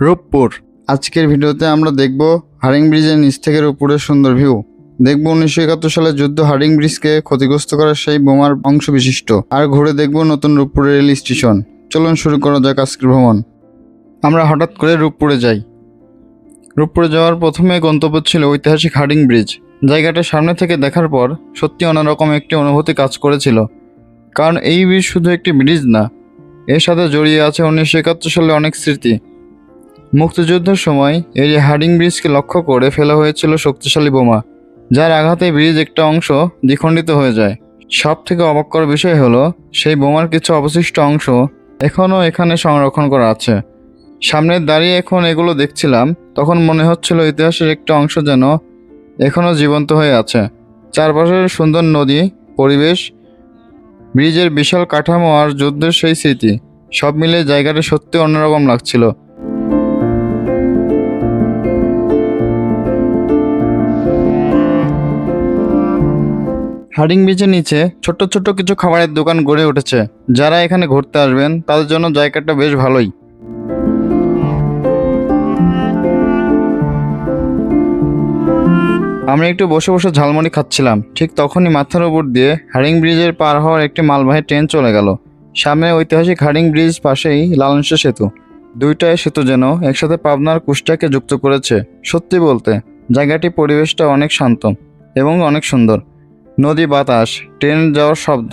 রূপপুর। আজকের ভিডিওতে আমরা দেখব হার্ডিং ব্রিজের নিচ থেকে রূপপুরের সুন্দর ভিউ। দেখব 1971 সালে যুদ্ধ হার্ডিং ব্রিজকে ক্ষতিগ্রস্ত করা সেই বোমার অংশ বিশিষ্ট, আর ঘুরে দেখব নতুন রূপপুর রেল স্টেশন। চলুন শুরু করা যাক আজকের ভ্রমণ। আমরা হঠাৎ করে রূপপুরে যাই। রূপপুরে যাওয়ার প্রথমে গন্তব্য ছিল ঐতিহাসিক হার্ডিং ব্রিজ। জায়গাটা সামনে থেকে দেখার পর সত্যি অন্যরকম একটি অনুভূতি কাজ করেছিল, কারণ এই ব্রিজ শুধু একটি ব্রিজ না, এর সাথে জড়িয়ে আছে 1971 সালে অনেক স্মৃতি। মুক্তিযুদ্ধের সময় এই হার্ডিং ব্রিজকে লক্ষ্য করে ফেলা হয়েছিল শক্তিশালী বোমা, যার আঘাতে ব্রিজ একটা অংশ দ্বিখণ্ডিত হয়ে যায়। সব থেকে অবাক করার বিষয় হলো, সেই বোমার কিছু অবশিষ্ট অংশ এখনও এখানে সংরক্ষণ করা আছে। সামনে দাঁড়িয়ে এখন এগুলো দেখছিলাম, তখন মনে হচ্ছিল ইতিহাসের একটা অংশ যেন এখনও জীবন্ত হয়ে আছে। চারপাশের সুন্দর নদী, পরিবেশ, ব্রিজের বিশাল কাঠামো আর যুদ্ধের সেই স্মৃতি, সব মিলে জায়গাটা সত্যি অন্যরকম লাগছিল। হার্ডিং ব্রিজের নিচে ছোট্ট ছোট্ট কিছু খাবারের দোকান গড়ে উঠেছে। যারা এখানে ঘুরতে আসবেন তাদের জন্য জায়গাটা বেশ ভালোই। আমরা একটু বসে বসে ঝালমুড়ি খাচ্ছিলাম, ঠিক তখনই মাথার উপর দিয়ে হার্ডিং ব্রিজের পার হওয়ার একটি মালবাহী ট্রেন চলে গেল। সামনে ঐতিহাসিক হার্ডিং ব্রিজ, পাশেই লালনসা সেতু। দুইটাই সেতু যেন একসাথে পাবনার কুষ্টিয়াকে যুক্ত করেছে। সত্যি বলতে জায়গাটি পরিবেশটা অনেক শান্ত এবং অনেক সুন্দর। নদী, বাতাস, ট্রেন যাওয়ার শব্দ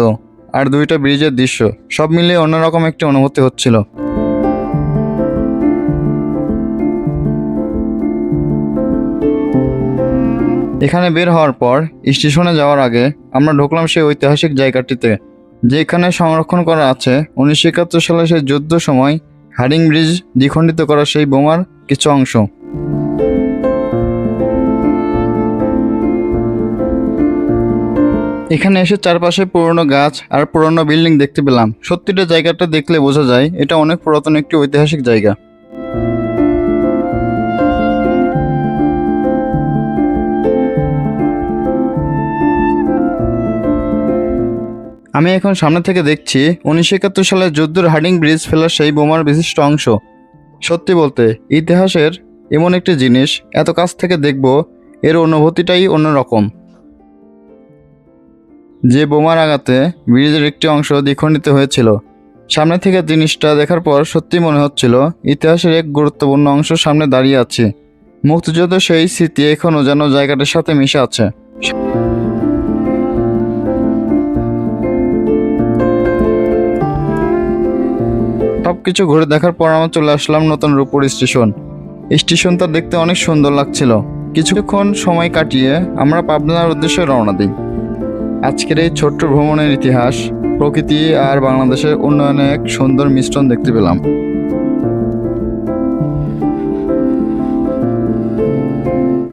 আর দুইটা ব্রিজের দৃশ্য, সব মিলিয়ে অন্যরকম একটি অনুভূতি হচ্ছিল। এখানে বের হওয়ার পর স্টেশনে যাওয়ার আগে আমরা ঢুকলাম সেই ঐতিহাসিক জায়গাটিতে, যেখানে সংরক্ষণ করা আছে 1971 সালে সেই যুদ্ধ সময় হার্ডিং ব্রিজ দ্বিখণ্ডিত করা সেই বোমার কিছু অংশ। এখানে এসে চারপাশে পুরনো গাছ আর পুরনো বিল্ডিং দেখতে পেলাম। সত্যিটা জায়গাটা দেখলে বোঝা যায় এটা অনেক পুরাতন একটি ঐতিহাসিক জায়গা। আমি এখন সামনে থেকে দেখছি 1971 সালের যুদ্ধের হার্ডিং ব্রিজ ফেলার সেই বোমার বিশিষ্ট অংশ। সত্যি বলতে ইতিহাসের এমন একটি জিনিস এত কাছ থেকে দেখব, এর অনুভূতিটাই অন্যরকম। যে বোমার আঘাতে ব্রিজের একটি অংশ দ্বিখণ্ডিত হয়েছিল, সামনে থেকে জিনিসটা দেখার পর সত্যি মনে হচ্ছিল ইতিহাসের এক গুরুত্বপূর্ণ অংশ সামনে দাঁড়িয়ে আছে। মুক্তিযুদ্ধের সেই স্মৃতি এখনও যেন জায়গাটার সাথে মিশে আছে। সবকিছু ঘুরে দেখার পর আমরা চলে আসলাম নতুন রূপপুর স্টেশন। স্টেশনটা দেখতে অনেক সুন্দর লাগছিল। কিছুক্ষণ সময় কাটিয়ে আমরা পাবনার উদ্দেশ্যে রওনা দিই। আজকের এই ছোট্ট ভ্রমণের ইতিহাস, প্রকৃতি আর বাংলাদেশের উন্নয়নে এক সুন্দর মিশ্রণ দেখতে পেলাম।